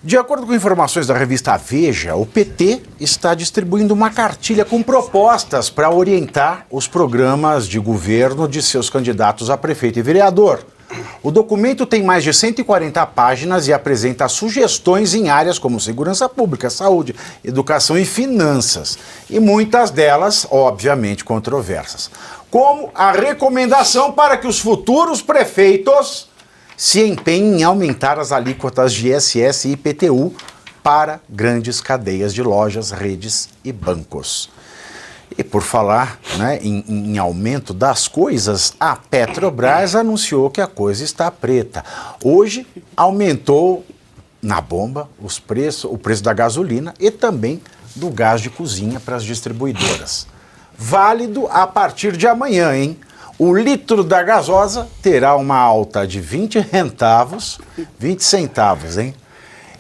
De acordo com informações da revista Veja, o PT está distribuindo uma cartilha com propostas para orientar os programas de governo de seus candidatos a prefeito e vereador. O documento tem mais de 140 páginas e apresenta sugestões em áreas como segurança pública, saúde, educação e finanças. E muitas delas, obviamente, controversas. Como a recomendação para que os futuros prefeitos se empenhem em aumentar as alíquotas de ISS e IPTU para grandes cadeias de lojas, redes e bancos. E por falar, né, em aumento das coisas, a Petrobras anunciou que a coisa está preta. Hoje aumentou na bomba o preço da gasolina e também do gás de cozinha para as distribuidoras. Válido a partir de amanhã, hein? O litro da gasosa terá uma alta de 20 centavos, hein?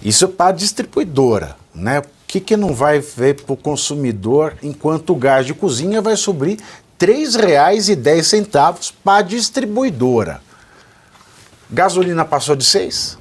Isso para a distribuidora, né? O que não vai ver para o consumidor, enquanto o gás de cozinha vai subir R$ 3,10 para a distribuidora. Gasolina passou de 6?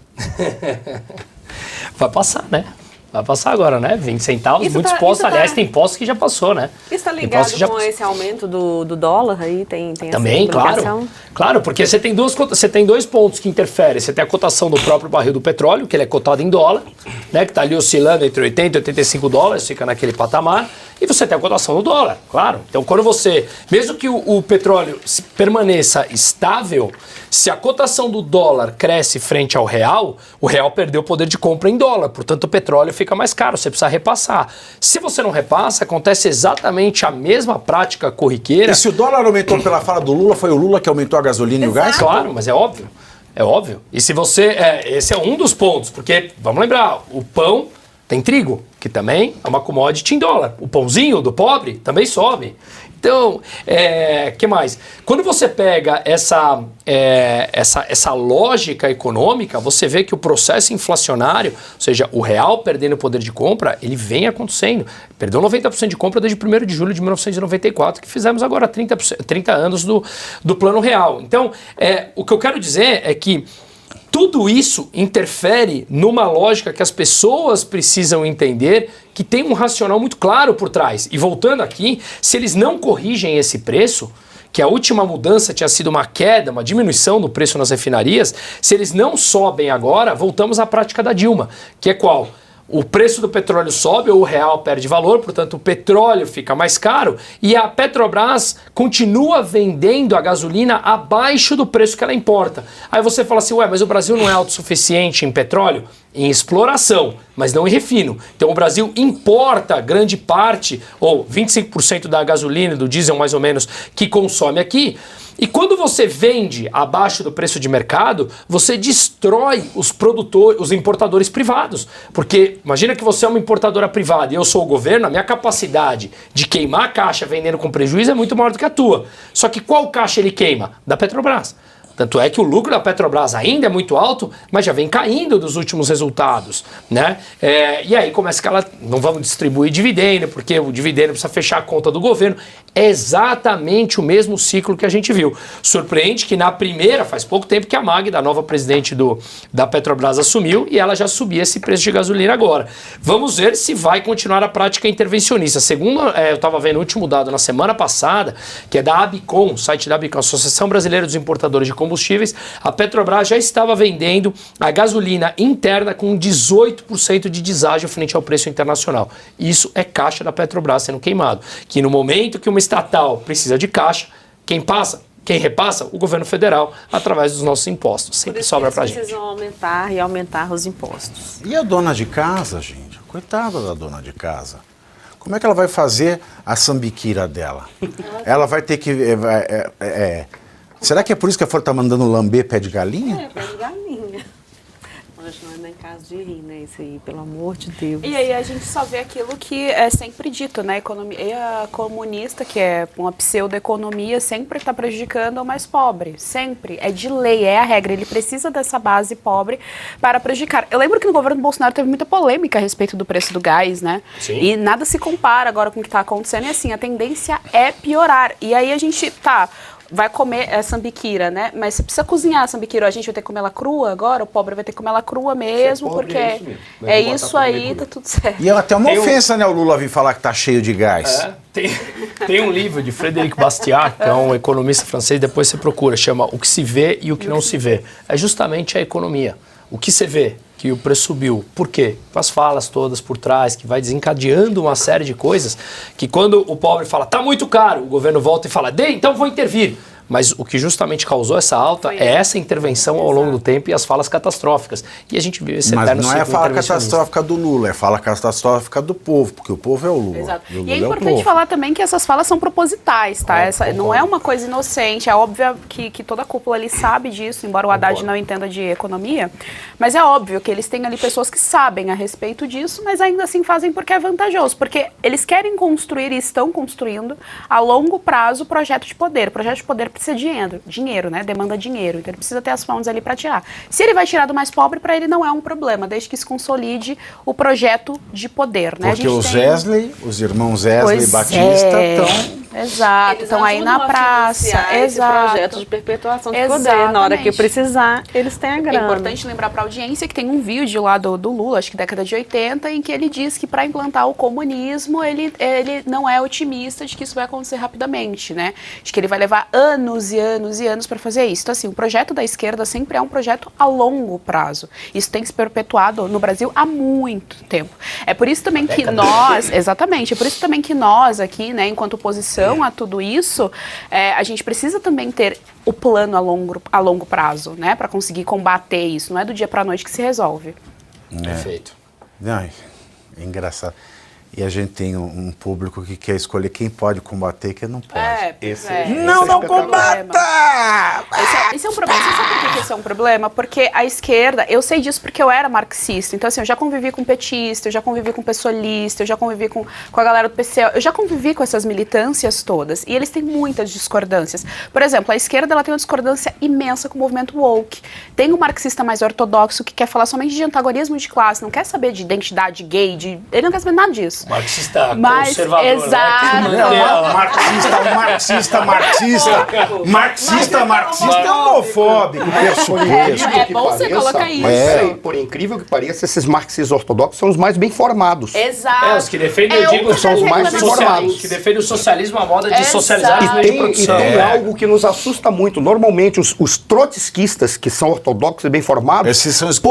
Vai passar, né? Vai passar agora, né? 20 centavos, Isso muitos postos. Aliás, tem postos que já passou, né? Isso está ligado com esse aumento do dólar aí? Tem também, essa claro. Claro, porque você tem dois pontos que interferem. Você tem a cotação do próprio barril do petróleo, que ele é cotado em dólar, né? Que está ali oscilando entre 80 e 85 dólares, fica naquele patamar. E você tem a cotação do dólar, claro. Então, quando você... Mesmo que o petróleo permaneça estável, se a cotação do dólar cresce frente ao real, o real perdeu o poder de compra em dólar. Portanto, o petróleo fica mais caro, você precisa repassar. Se você não repassa, acontece exatamente a mesma prática corriqueira. E se o dólar aumentou pela fala do Lula, foi o Lula que aumentou a gasolina e o gás? Claro, mas é óbvio. É óbvio. E se você... esse é um dos pontos, porque, vamos lembrar, o pão tem trigo, que também é uma commodity em dólar. O pãozinho do pobre também sobe. Então, que mais? Quando você pega essa lógica econômica, você vê que o processo inflacionário, ou seja, o real perdendo o poder de compra, ele vem acontecendo. Perdeu 90% de compra desde 1º de julho de 1994, que fizemos agora 30 anos do Plano Real. Então, o que eu quero dizer é que tudo isso interfere numa lógica que as pessoas precisam entender, que tem um racional muito claro por trás. E voltando aqui, se eles não corrigem esse preço, que a última mudança tinha sido uma queda, uma diminuição do preço nas refinarias, se eles não sobem agora, voltamos à prática da Dilma, que é qual? O preço do petróleo sobe ou o real perde valor, portanto o petróleo fica mais caro e a Petrobras continua vendendo a gasolina abaixo do preço que ela importa. Aí você fala assim, ué, mas o Brasil não é autossuficiente em petróleo? Em exploração, mas não em refino. Então o Brasil importa grande parte, ou 25% da gasolina, do diesel mais ou menos, que consome aqui. E quando você vende abaixo do preço de mercado, você destrói os produtores, os importadores privados. Porque imagina que você é uma importadora privada e eu sou o governo, a minha capacidade de queimar a caixa vendendo com prejuízo é muito maior do que a tua. Só que qual caixa ele queima? Da Petrobras. Tanto é que o lucro da Petrobras ainda é muito alto, mas já vem caindo dos últimos resultados, né? E aí começa que ela não vamos distribuir dividendo, porque o dividendo precisa fechar a conta do governo. É exatamente o mesmo ciclo que a gente viu. Surpreende que na primeira, faz pouco tempo que a Magda, a nova presidente da Petrobras, assumiu e ela já subia esse preço de gasolina agora. Vamos ver se vai continuar a prática intervencionista. Segundo, eu estava vendo o último dado na semana passada, que é da Abicom, o site da Abicom, Associação Brasileira dos Importadores de Combustíveis, a Petrobras já estava vendendo a gasolina interna com 18% de deságio frente ao preço internacional. Isso é caixa da Petrobras sendo queimado. Que no momento que uma estatal precisa de caixa, quem repassa? O governo federal, através dos nossos impostos. Sempre sobra pra gente. Precisam aumentar os impostos. E a dona de casa, gente? Coitada da dona de casa. Como é que ela vai fazer a sambiquira dela? Ela vai ter que... Será que é por isso que a Ford tá mandando lamber pé de galinha? Pé de galinha. Mas não é nem caso de rir, né? Isso aí, pelo amor de Deus. E aí a gente só vê aquilo que é sempre dito, né? A comunista, que é uma pseudo-economia, sempre está prejudicando o mais pobre. Sempre. É de lei, é a regra. Ele precisa dessa base pobre para prejudicar. Eu lembro que no governo Bolsonaro teve muita polêmica a respeito do preço do gás, né? Sim. E nada se compara agora com o que está acontecendo. E assim, a tendência é piorar. E aí a gente vai comer a sambiquira, né? Mas você precisa cozinhar a sambiquira. A gente vai ter que comer ela crua agora? O pobre vai ter que comer ela crua mesmo, porque é isso aí, tá tudo certo. E é até uma ofensa, né, o Lula vir falar que tá cheio de gás. Tem um livro de Frédéric Bastiat, que é um economista francês, depois você procura, chama O que se vê e o que não se vê. É justamente a economia. O que você vê, que o preço subiu. Por quê? As falas todas por trás, que vai desencadeando uma série de coisas, que quando o pobre fala, tá muito caro, o governo volta e fala, então vou intervir. Mas o que justamente causou essa alta é essa intervenção ao longo do tempo e as falas catastróficas. E a gente viu esse eterno Mas não é a fala catastrófica do Lula, é a fala catastrófica do povo, porque o povo é o Lula. Exato. E, é importante falar também que essas falas são propositais, tá? Não é uma coisa inocente. É óbvio que toda a cúpula ali sabe disso, embora o Haddad não entenda de economia. Mas é óbvio que eles têm ali pessoas que sabem a respeito disso, mas ainda assim fazem porque é vantajoso. Porque eles querem construir e estão construindo a longo prazo o projeto de poder. O projeto de poder precisa de dinheiro, né? Demanda dinheiro. Então ele precisa ter as fontes ali para tirar. Se ele vai tirar do mais pobre, para ele não é um problema, desde que se consolide o projeto de poder, né? Porque os irmãos Zesley e Batista estão... Exato, estão aí na praça. Exato. Projeto de perpetuação de poder. Na hora que precisar, eles têm a grana. É importante lembrar para a audiência que tem um vídeo lá do Lula, acho que década de 80, em que ele diz que para implantar o comunismo, ele não é otimista de que isso vai acontecer rapidamente, né? De que ele vai levar anos e anos e anos para fazer isso. Então, assim, o projeto da esquerda sempre é um projeto a longo prazo. Isso tem se perpetuado no Brasil há muito tempo. É por isso também que nós, exatamente, é por isso também que nós aqui, né, enquanto oposição a tudo isso, a gente precisa também ter o plano a longo prazo, né, para conseguir combater isso. Não é do dia para a noite que se resolve. Perfeito. Não, é engraçado. E a gente tem um público que quer escolher quem pode combater e quem não pode. Não combata! Esse é um problema. Você sabe por que esse é um problema? Porque a esquerda, eu sei disso porque eu era marxista. Então, assim, eu já convivi com petista, eu já convivi com pessoalista, eu já convivi com a galera do PCL, eu já convivi com essas militâncias todas. E eles têm muitas discordâncias. Por exemplo, a esquerda ela tem uma discordância imensa com o movimento woke. Tem um marxista mais ortodoxo que quer falar somente de antagonismo de classe, não quer saber de identidade gay, ele não quer saber nada disso. Marxista conservador. Exato. Marxista é homofóbico. É bom você colocar isso. Mas, por incrível que pareça, esses marxistas ortodoxos são os mais bem formados. Exato. Os que defendem, eu digo, são os mais bem formados. Que defendem o socialismo, a moda de socializar os meios de produção. E tem algo que nos assusta muito. Normalmente, os trotskistas, que são ortodoxos e bem formados, esses são os que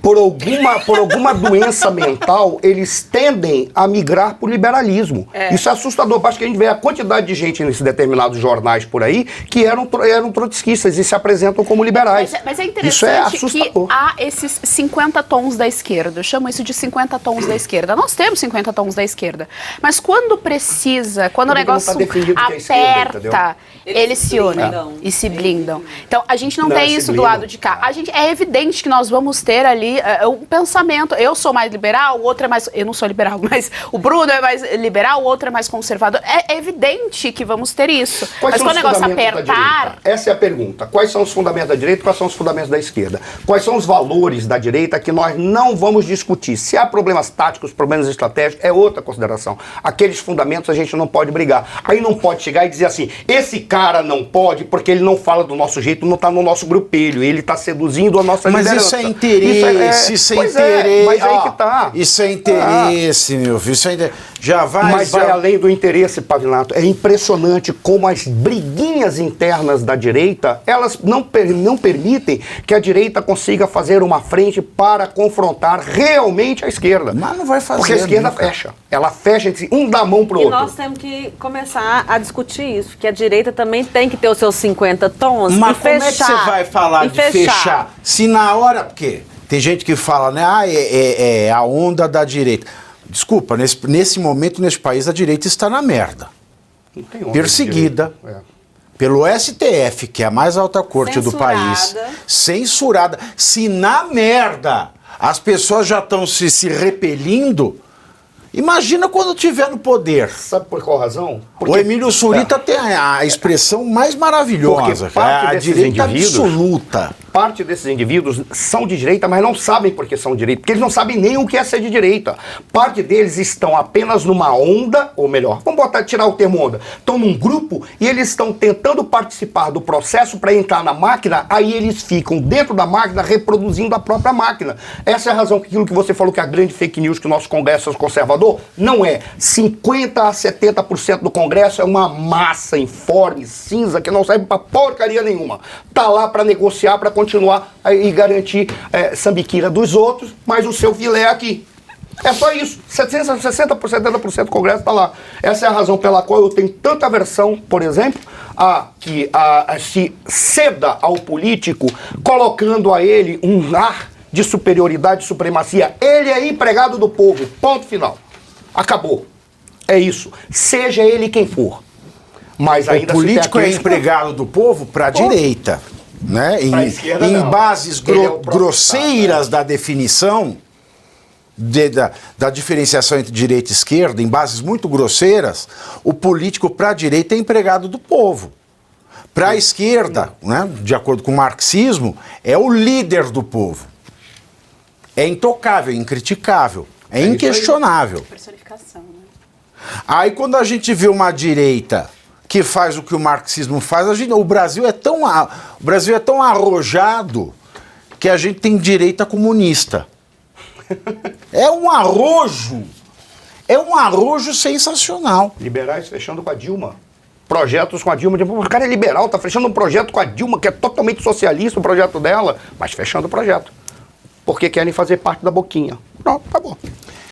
por alguma doença mental, eles tendem a migrar para o liberalismo. Isso é assustador. Acho que a gente vê a quantidade de gente nesses determinados jornais por aí que eram trotskistas e se apresentam como liberais. Mas é interessante isso é assustador. Que há esses 50 tons da esquerda. Eu chamo isso de 50 tons da esquerda. Nós temos 50 tons da esquerda. Mas quando precisa, quando o negócio aperta, eles se unem e se blindam. Então, a gente não tem isso do lado de cá. É evidente que nós vamos ter ali um pensamento. Eu sou mais liberal, o outro é mais... Eu não sou liberal, mas o Bruno é mais liberal, o outro é mais conservador. É evidente que vamos ter isso. Mas quando o negócio apertar... Essa é a pergunta. Quais são os fundamentos da direita e quais são os fundamentos da esquerda? Quais são os valores da direita que nós não vamos discutir? Se há problemas táticos, problemas estratégicos, é outra consideração. Aqueles fundamentos a gente não pode brigar. Aí não pode chegar e dizer assim, esse cara não pode porque ele não fala do nosso jeito, não está no nosso grupelho, ele está seduzindo a nossa liderança. Mas isso é interesse, isso é interesse. Mas aí que tá. Isso é interesse, meu filho. Isso é interesse. Mas vai além do interesse, Pavinato. É impressionante como as briguinhas internas da direita, elas não permitem que a direita consiga fazer uma frente para confrontar realmente a esquerda. Mas não vai fazer. Porque a esquerda fecha. Ela fecha, um dá a mão pro outro. E nós temos que começar a discutir isso, que a direita também tem que ter os seus 50 tons. Mas como é que você vai falar de fechar? Se na hora... Porque tem gente que fala, né? É a onda da direita. Desculpa, nesse momento, nesse país, a direita está na merda. Não tem onda. Perseguida pelo STF, que é a mais alta corte do país. Censurada. Se na merda as pessoas já estão se repelindo, imagina quando estiver no poder. Sabe por qual razão? Porque o Emílio Surita tem a expressão mais maravilhosa. A direita absoluta. parte desses indivíduos são de direita, mas não sabem por que são de direita, porque eles não sabem nem o que é ser de direita. Parte deles estão apenas numa onda, ou melhor, vamos tirar o termo onda, estão num grupo e eles estão tentando participar do processo para entrar na máquina, aí eles ficam dentro da máquina reproduzindo a própria máquina. Essa é a razão que aquilo que você falou que é a grande fake news que o nosso Congresso é conservador, não é. 50% a 70% do Congresso é uma massa informe, cinza, que não serve para porcaria nenhuma. Tá lá para negociar, para continuar e garantir sambiquira dos outros, mas o seu filé aqui. É só isso. 60%, 70% do Congresso está lá. Essa é a razão pela qual eu tenho tanta aversão, por exemplo, a que se ceda ao político, colocando a ele um ar de superioridade e supremacia. Ele é empregado do povo. Ponto final. Acabou. É isso. Seja ele quem for. Mas ainda o político é empregado do povo para a direita. Né? Em bases grosseiras da definição, da diferenciação entre direita e esquerda, em bases muito grosseiras, o político para a direita é empregado do povo. Para a esquerda, né, de acordo com o marxismo, é o líder do povo. É intocável, incriticável, é inquestionável. Personificação, né? Aí quando a gente vê uma direita que faz o que o marxismo faz, o Brasil é tão arrojado que a gente tem direita comunista. É um arrojo sensacional. Liberais fechando com a Dilma. Projetos com a Dilma. O cara é liberal, tá fechando um projeto com a Dilma, que é totalmente socialista o projeto dela, mas fechando o projeto. Porque querem fazer parte da boquinha. Pronto, acabou.